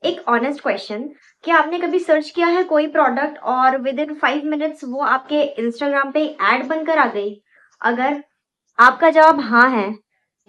एक honest question, क्या आपने कभी सर्च किया है कोई प्रोडक्ट और विद इन 5 मिनट्स वो आपके इंस्टाग्राम पे ऐड बनकर आ गई? अगर आपका जवाब हाँ है,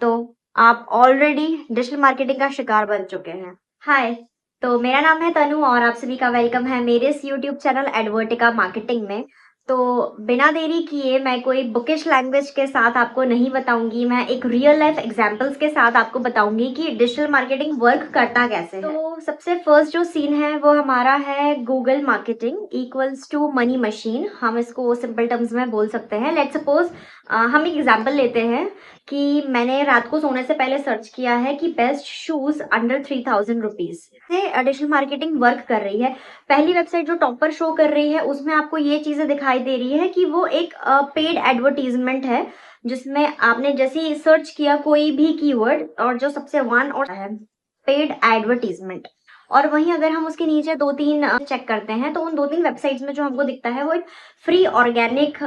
तो आप ऑलरेडी डिजिटल मार्केटिंग का शिकार बन चुके हैं। हाय, तो मेरा नाम है तनु और आप सभी का वेलकम है मेरे इस यूट्यूब चैनल एडवर्टिका मार्केटिंग में। तो बिना देरी किए मैं कोई बुकिश लैंग्वेज के साथ आपको नहीं बताऊंगी, मैं एक रियल लाइफ एग्जांपल्स के साथ आपको बताऊंगी कि डिजिटल मार्केटिंग वर्क करता कैसे है। तो सबसे फर्स्ट जो सीन है वो हमारा है Google marketing equals to money machine. हम इसको सिंपल टर्म्स में बोल सकते हैं। लेट्स सपोज हम एक एग्जांपल लेते हैं कि मैंने रात को सोने से पहले सर्च किया है कि बेस्ट शूज अंडर 3000 रुपीज से डिजिटल मार्केटिंग वर्क कर रही है। पहली वेबसाइट जो टॉप पर शो कर रही है उसमें आपको ये चीजें दिखाई दे रही है कि वो एक पेड एडवर्टीजमेंट है, जिसमें आपने जैसे ही सर्च किया कोई भी कीवर्ड और जो सबसे वन और है पेड एडवर्टीजमेंट। और वहीं अगर हम उसके नीचे दो तीन चेक करते हैं तो उन दो तीन वेबसाइट्स में जो हमको दिखता है वो एक फ्री ऑर्गेनिक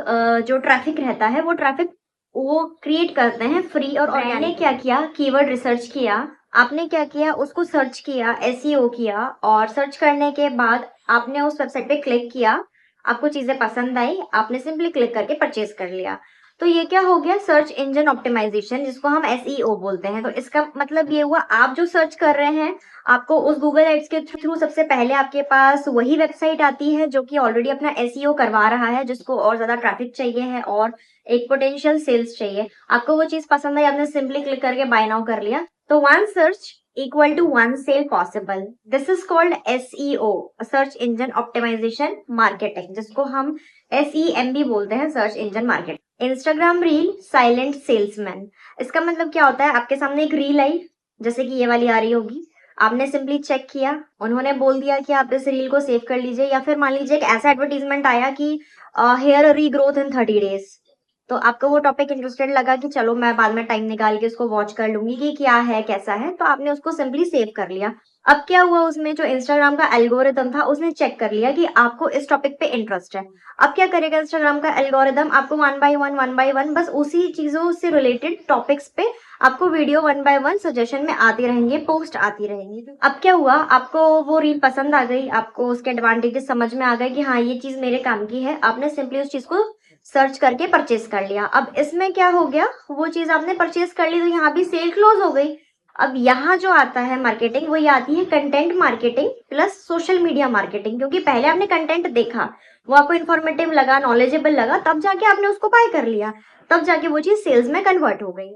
जो ट्रैफिक रहता है वो ट्रैफिक वो क्रिएट करते हैं फ्री। और ब्रांड ने क्या किया, कीवर्ड रिसर्च किया, आपने क्या किया उसको सर्च किया, एसईओ किया और सर्च करने के बाद आपने उस वेबसाइट पे क्लिक किया, आपको चीजें पसंद आई, आपने सिंपली क्लिक करके परचेज कर लिया। तो ये क्या हो गया, सर्च इंजन ऑप्टिमाइजेशन, जिसको हम एसईओ बोलते हैं। तो इसका मतलब ये हुआ आप जो सर्च कर रहे हैं आपको उस गूगल एड्स के थ्रू सबसे पहले आपके पास वही वेबसाइट आती है जो कि ऑलरेडी अपना एसईओ करवा रहा है, जिसको और ज्यादा ट्रैफिक चाहिए है और एक पोटेंशियल सेल्स चाहिए। आपको वो चीज पसंद आई, आपने सिंपली क्लिक करके बाय नाउ कर लिया। तो one search equal to one sale possible. This is called SEO, search engine optimization marketing, जिसको हम एसईएमबी बोलते हैं, search engine marketing. Instagram reel silent salesman, इसका मतलब क्या होता है, आपके सामने एक रील आई जैसे कि ये वाली आ रही होगी, आपने सिंपली चेक किया, उन्होंने बोल दिया कि आप इस रील को सेव कर लीजिए, या फिर मान लीजिए एक ऐसा एडवर्टीजमेंट आया कि हेयर रीग्रोथ इन 30 डेज। तो आपको वो टॉपिक इंटरेस्टेड लगा कि चलो मैं बाद में टाइम निकाल के उसको वॉच कर लूंगी कि क्या है कैसा है, तो आपने उसको सिंपली सेव कर लिया। अब क्या हुआ, उसमें जो इंस्टाग्राम का एल्गोरिदम था उसने चेक कर लिया कि आपको इस टॉपिक पे इंटरेस्ट है। अब क्या करेगा इंस्टाग्राम का एल्गोरिदम, आपको वन बाय वन बस उसी चीजों से रिलेटेड टॉपिक्स पे आपको video one by one suggestion में आती रहेंगे, पोस्ट आती रहेंगी। अब क्या हुआ, आपको वो रील पसंद आ गई, आपको उसके एडवांटेजेस समझ में आ गए कि हाँ ये चीज मेरे काम की है, आपने सिंपली उस चीज को सर्च करके परचेज कर लिया। अब इसमें क्या हो गया, वो चीज आपने परचेज कर ली तो यहाँ भी सेल क्लोज हो गई। अब यहाँ जो आता है मार्केटिंग, वो ये आती है content marketing plus social media marketing, क्योंकि पहले आपने कंटेंट देखा, वो आपको इन्फॉर्मेटिव लगा, नॉलेजेबल लगा, तब जाके आपने उसको बाय कर लिया, तब जाके वो चीज सेल्स में कन्वर्ट हो गई।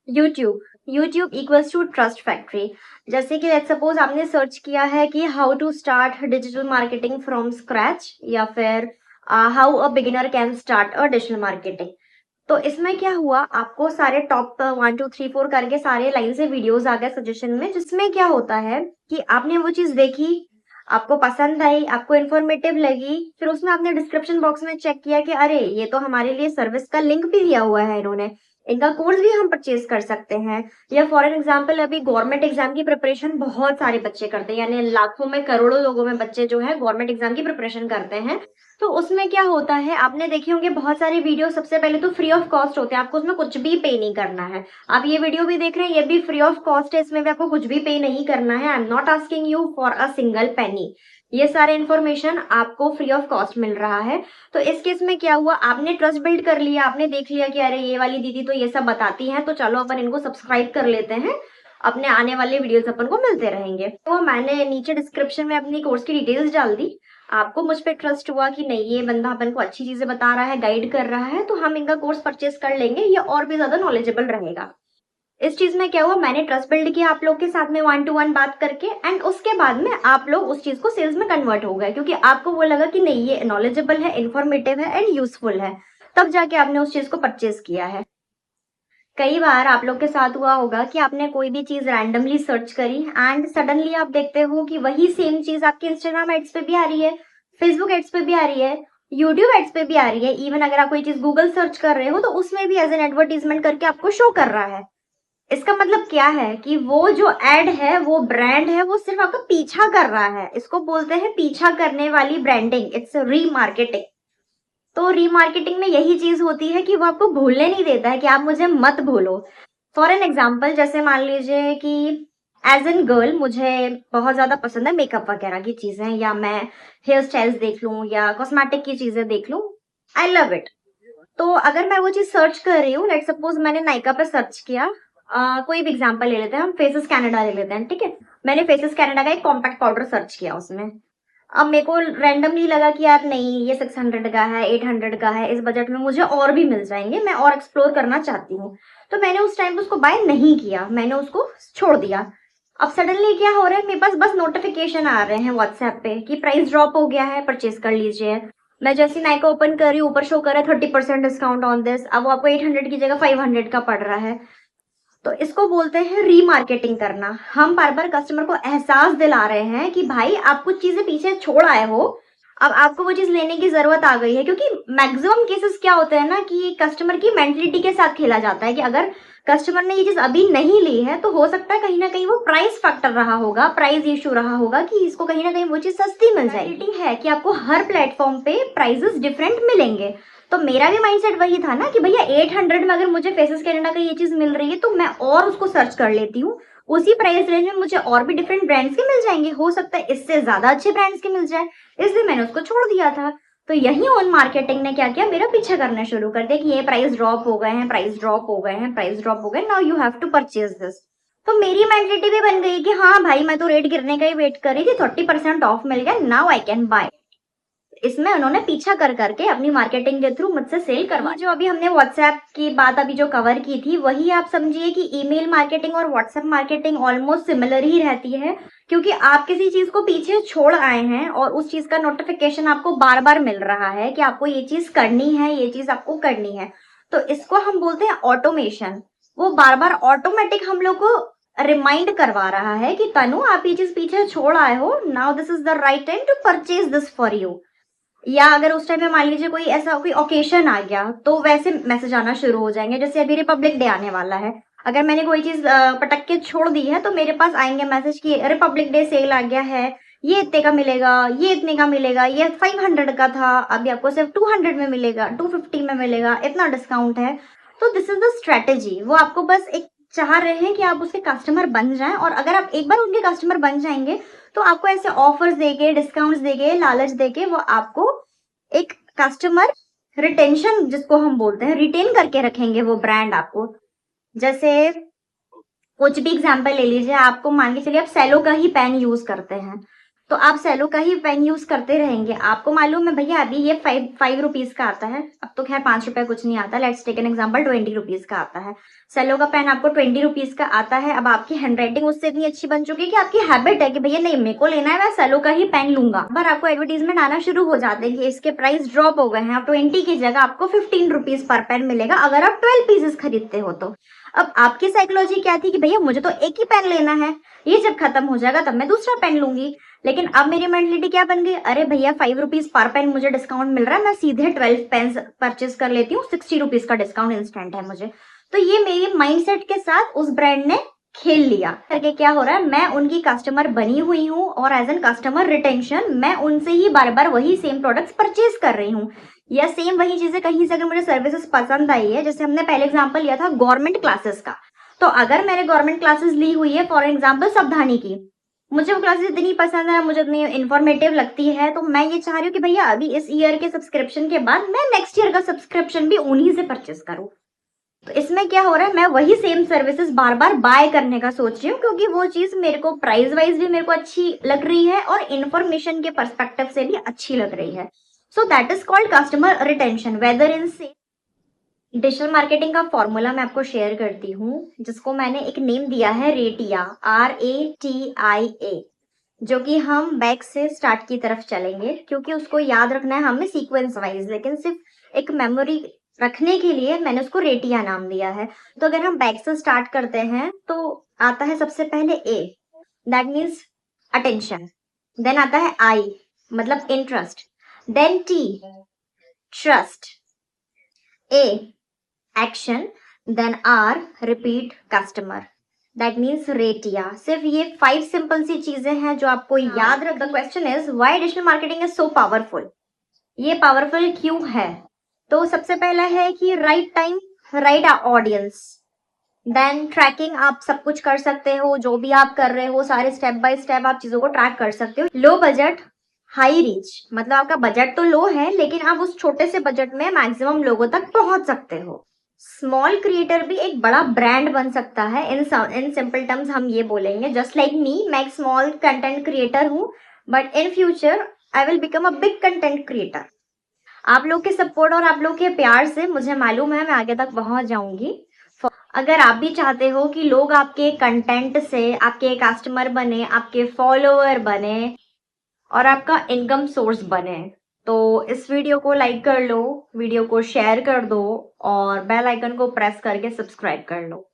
YouTube, YouTube equals to trust factory. जैसे कि लेट्स सपोज आपने सर्च किया है कि how to start digital marketing from scratch, या फिर how a beginner can start a digital marketing. तो इसमें क्या हुआ, आपको सारे टॉप 1 2 3 4 करके सारे लाइन से वीडियोस आ गए सजेशन में, जिसमें क्या होता है कि आपने वो चीज देखी, आपको पसंद आई, आपको इन्फॉर्मेटिव लगी, फिर उसमें आपने डिस्क्रिप्शन बॉक्स में चेक किया कि अरे ये तो हमारे लिए सर्विस का लिंक भी दिया हुआ है इन्होंने, इनका कोर्स भी हम परचेज कर सकते हैं। या फॉर एन एग्जाम्पल अभी गवर्नमेंट एग्जाम की प्रिपरेशन बहुत सारे बच्चे करते हैं, यानी लाखों में करोड़ों लोगों में बच्चे जो है गवर्नमेंट एग्जाम की प्रिपरेशन करते हैं। तो उसमें क्या होता है, आपने देखे होंगे बहुत सारे वीडियो, सबसे पहले तो फ्री ऑफ कॉस्ट होते हैं, आपको उसमें कुछ भी पे नहीं करना है। आप ये वीडियो भी देख रहे हैं, ये भी फ्री ऑफ कॉस्ट है, इसमें भी आपको कुछ भी पे नहीं करना है। I am not asking you for a single penny, ये सारे इन्फॉर्मेशन आपको फ्री ऑफ कॉस्ट मिल रहा है। तो इस केस में क्या हुआ, आपने ट्रस्ट बिल्ड कर लिया, आपने देख लिया कि अरे ये वाली दीदी तो ये सब बताती हैं, तो चलो अपन इनको सब्सक्राइब कर लेते हैं, अपने आने वाले वीडियोस अपन को मिलते रहेंगे। तो मैंने नीचे डिस्क्रिप्शन में अपनी कोर्स की डिटेल्स डाल दी, आपको मुझ पे ट्रस्ट हुआ कि नहीं ये बंदा अपन को अच्छी चीजें बता रहा है, गाइड कर रहा है, तो हम इनका कोर्स परचेज कर लेंगे, ये और भी ज्यादा नॉलेजेबल रहेगा। इस चीज में क्या हुआ, मैंने ट्रस्ट बिल्ड किया आप लोग के साथ में वन टू वन बात करके, एंड उसके बाद में आप लोग उस चीज को सेल्स में कन्वर्ट हो गए, क्योंकि आपको वो लगा कि नहीं ये नॉलेजेबल है, इन्फॉर्मेटिव है एंड यूजफुल है, तब जाके आपने उस चीज को परचेज किया है। कई बार आप लोग के साथ हुआ होगा कि आपने कोई भी चीज रैंडमली सर्च करी एंड सडनली आप देखते हो कि वही सेम चीज आपके इंस्टाग्राम एड्स पे भी आ रही है, फेसबुक एड्स पे भी आ रही है, यूट्यूब एड्स पे भी आ रही है, इवन अगर आप कोई चीज गूगल सर्च कर रहे हो तो उसमें भी एज एन एडवर्टीजमेंट करके आपको शो कर रहा है। इसका मतलब क्या है कि वो जो एड है, वो ब्रांड है, वो सिर्फ आपका पीछा कर रहा है, इसको बोलते हैं पीछा करने वाली ब्रांडिंग, इट्स रीमार्केटिंग। तो रीमार्केटिंग में यही चीज होती है कि वो आपको भूलने नहीं देता है कि आप मुझे मत भूलो। फॉर एन एग्जाम्पल, जैसे मान लीजिए कि एज एन गर्ल मुझे बहुत ज्यादा पसंद है मेकअप वगैरह की चीजें, या मैं हेयर स्टाइल्स देख लूं या कॉस्मेटिक की चीजें देख लूं, आई लव इट। तो अगर मैं वो चीज सर्च कर रही हूँ, लेट सपोज मैंने नायका पे सर्च किया, कोई भी एग्जांपल ले लेते हैं, हम फेसेस कनाडा ले लेते हैं, ठीक है। मैंने फेसेस कनाडा का एक कॉम्पैक्ट पाउडर सर्च किया उसमें। अब मेरे को रैंडमली लगा कि यार नहीं, ये 600 का है, 800 का है, इस बजट में मुझे और भी मिल जाएंगे, मैं और एक्सप्लोर करना चाहती हूँ। तो मैंने उस टाइम पे उसको बाय नहीं किया, मैंने उसको छोड़ दिया। अब सडनली क्या हो रहा है, मेरे पास बस नोटिफिकेशन आ रहे हैं व्हाट्सएप पे कि प्राइस ड्रॉप हो गया है, परचेज कर लीजिए। मैं जैसे नाइका ओपन कर रही हूँ, ऊपर शो कर रहा है 30% डिस्काउंट ऑन दिस, अब वो आपको 800 की जगह 500 का पड़ रहा है। तो इसको बोलते हैं रीमार्केटिंग करना। हम बार बार कस्टमर को एहसास दिला रहे हैं कि भाई आप कुछ चीजें पीछे छोड़ आए हो, अब आपको वो चीज लेने की जरूरत आ गई है। क्योंकि मैक्सिमम केसेस क्या होते हैं ना कि कस्टमर की मेंटलिटी के साथ खेला जाता है कि अगर कस्टमर ने ये चीज अभी नहीं ली है तो हो सकता है कहीं ना कहीं वो प्राइस फैक्टर रहा होगा, प्राइस इशू रहा होगा कि इसको कहीं ना कहीं वो चीज सस्ती मिल जाएगी। है कि आपको हर प्लेटफॉर्म पे प्राइसेस डिफरेंट मिलेंगे। तो मेरा भी माइंडसेट वही था ना कि भैया 800 में अगर मुझे फेसेस कैनेडा का ये चीज मिल रही है तो मैं और उसको सर्च कर लेती हूँ, उसी प्राइस रेंज में मुझे और भी डिफरेंट ब्रांड्स के मिल जाएंगे, हो सकता है इससे ज्यादा अच्छे ब्रांड्स के मिल जाए, इसलिए मैंने उसको छोड़ दिया था। तो यही ऑन मार्केटिंग ने क्या किया, मेरा पीछा करना शुरू कर दिया कि ये प्राइस ड्रॉप हो गए हैं, प्राइस ड्रॉप हो गए हैं, प्राइस ड्रॉप हो गए, now you have to purchase this. तो मेरी मेंटलिटी भी बन गई कि हाँ भाई, मैं तो रेट गिरने का ही वेट कर रही थी, 30% ऑफ मिल गया, नाउ आई कैन बाय। इसमें उन्होंने पीछा कर करके अपनी मार्केटिंग के थ्रू मुझसे सेल करवा। जो अभी हमने व्हाट्सएप की बात अभी जो कवर की थी, वही आप समझिए कि ईमेल मार्केटिंग और व्हाट्सएप मार्केटिंग ऑलमोस्ट सिमिलर ही रहती है। क्योंकि आप किसी चीज को पीछे छोड़ आए हैं और उस चीज का नोटिफिकेशन आपको बार बार मिल रहा है कि आपको ये चीज करनी है, ये चीज आपको करनी है, तो इसको हम बोलते हैं ऑटोमेशन। वो बार बार ऑटोमेटिक हम लोग को रिमाइंड करवा रहा है कि तनु, आप ये चीज पीछे छोड़ आए हो, now this is the right time to purchase this for you. या अगर उस टाइम पे मान लीजिए कोई ऐसा कोई ओकेशन आ गया तो वैसे मैसेज आना शुरू हो जाएंगे। जैसे अभी रिपब्लिक डे आने वाला है, अगर मैंने कोई चीज पटक के छोड़ दी है तो मेरे पास आएंगे मैसेज कि रिपब्लिक डे सेल आ गया है, ये इतने का मिलेगा, ये इतने का मिलेगा, ये 500 का था, अभी आपको सिर्फ 200 में मिलेगा, 250 में मिलेगा, इतना डिस्काउंट है। तो दिस इज द स्ट्रेटेजी। वो आपको बस एक चाह रहे हैं कि आप उसके कस्टमर बन जाएं, और अगर आप एक बार उनके कस्टमर बन जाएंगे तो आपको ऐसे ऑफर्स देके, डिस्काउंट्स देके, लालच देके वो आपको एक कस्टमर रिटेंशन जिसको हम बोलते हैं, रिटेन करके रखेंगे वो ब्रांड आपको। जैसे कुछ भी एग्जांपल ले लीजिए, आपको मान के चलिए आप सेलो का ही पेन यूज करते हैं, तो आप सेलो का ही पेन यूज करते रहेंगे। आपको मालूम है भैया अभी ये 5 रुपीज का आता है, अब तो खैर 5 रुपए कुछ नहीं आता, let's take an example 20 rupees का आता है। सेलो का पेन आपको 20 रुपीज का आता है। अब आपकी हैंडराइटिंग उससे इतनी अच्छी बन चुकी है कि आपकी हैबिट है कि भैया नहीं, मेरे को लेना है, मैं सेलो का ही पेन लूंगा। पर आपको एडवर्टीजमेंट आना शुरू हो जाते हैं कि इसके प्राइस ड्रॉप हो गए हैं, अब 20 की जगह आपको 15 रुपीज पर पेन मिलेगा अगर आप 12 पीसेस खरीदते हो तो। अब आपकी साइकोलॉजी क्या थी कि भैया मुझे तो एक ही पेन लेना है, ये जब खत्म हो जाएगा तब मैं दूसरा पेन लूंगी। लेकिन अब मेरी मेंटलिटी क्या बन गई, अरे भैया 5 रुपीज पर पेन मुझे डिस्काउंट मिल रहा है, मैं सीधे 12 पेन परचेज कर लेती हूँ, 60 रुपीज का डिस्काउंट इंस्टेंट है मुझे। तो ये मेरे माइंडसेट के साथ उस ब्रांड ने खेल लिया करके क्या हो रहा है, मैं उनकी कस्टमर बनी हुई हूँ और एज एन कस्टमर रिटेंशन मैं उनसे ही बार बार वही सेम प्रोडक्ट्स परचेज कर रही हूँ। या सेम वही चीजें कहीं से अगर मुझे सर्विसेज पसंद आई है, जैसे हमने पहले एग्जांपल लिया था गवर्नमेंट क्लासेस का, तो अगर मैंने गवर्नमेंट क्लासेस ली हुई है फॉर एग्जांपल सावधानी की, मुझे वो क्लासेस इतनी पसंद है, मुझे इतनी इन्फॉर्मेटिव लगती है, तो मैं ये चाह रही हूँ कि भैया अभी इस ईयर के सब्सक्रिप्शन के बाद मैं नेक्स्ट ईयर का सब्सक्रिप्शन भी उन्हीं से परचेस करूँ। तो इसमें क्या हो रहा है, मैं वही सेम सर्विसेज बार बार बाय करने का सोच रही हूँ, क्योंकि वो चीज मेरे को प्राइस वाइज भी मेरे को अच्छी लग रही है और इन्फॉर्मेशन के पर्सपेक्टिव से भी अच्छी लग रही है। So that is called customer retention वेदर इन से। डिजिटल मार्केटिंग का फॉर्मूला मैं आपको शेयर करती हूँ, जिसको मैंने एक नेम दिया है रेटिया, RATIA, जो कि हम बैक से स्टार्ट की तरफ चलेंगे, क्योंकि उसको याद रखना है हमें सीक्वेंस वाइज, लेकिन सिर्फ एक मेमोरी रखने के लिए मैंने उसको रेटिया नाम दिया है। तो अगर हम बैक से स्टार्ट करते हैं तो आता है सबसे पहले A, that means attention. Then आता है I, मतलब interest. Then T, trust. A, action. Then R, repeat customer, that means रेटिया। सिर्फ ये 5 सिंपल सी चीजें हैं जो आपको याद रख। The question is why digital marketing is so powerful. ये पावरफुल क्यों है? तो सबसे पहला है कि right time, right audience. Then tracking आप सब कुछ कर सकते हो, जो भी आप कर रहे हो सारे स्टेप बाय स्टेप आप चीजों को ट्रैक कर सकते हो। लो बजट हाई रीच, मतलब आपका बजट तो लो है लेकिन आप उस छोटे से बजट में मैक्सिमम लोगों तक पहुंच सकते हो। स्मॉल क्रिएटर भी एक बड़ा ब्रांड बन सकता है। इन सिंपल टर्म्स हम ये बोलेंगे, जस्ट लाइक मी, मैं एक स्मॉल कंटेंट क्रिएटर हूँ, but in future I will become a big content creator. आप लोग के सपोर्ट और आप लोग के प्यार से मुझे मालूम है मैं आगे तक पहुंच जाऊंगी। अगर आप भी चाहते हो कि लोग आपके कंटेंट से आपके कस्टमर बने, आपके फॉलोअर बने और आपका इनकम सोर्स बने, तो इस वीडियो को लाइक कर लो, वीडियो को शेयर कर दो और बेल आइकन को प्रेस करके सब्सक्राइब कर लो।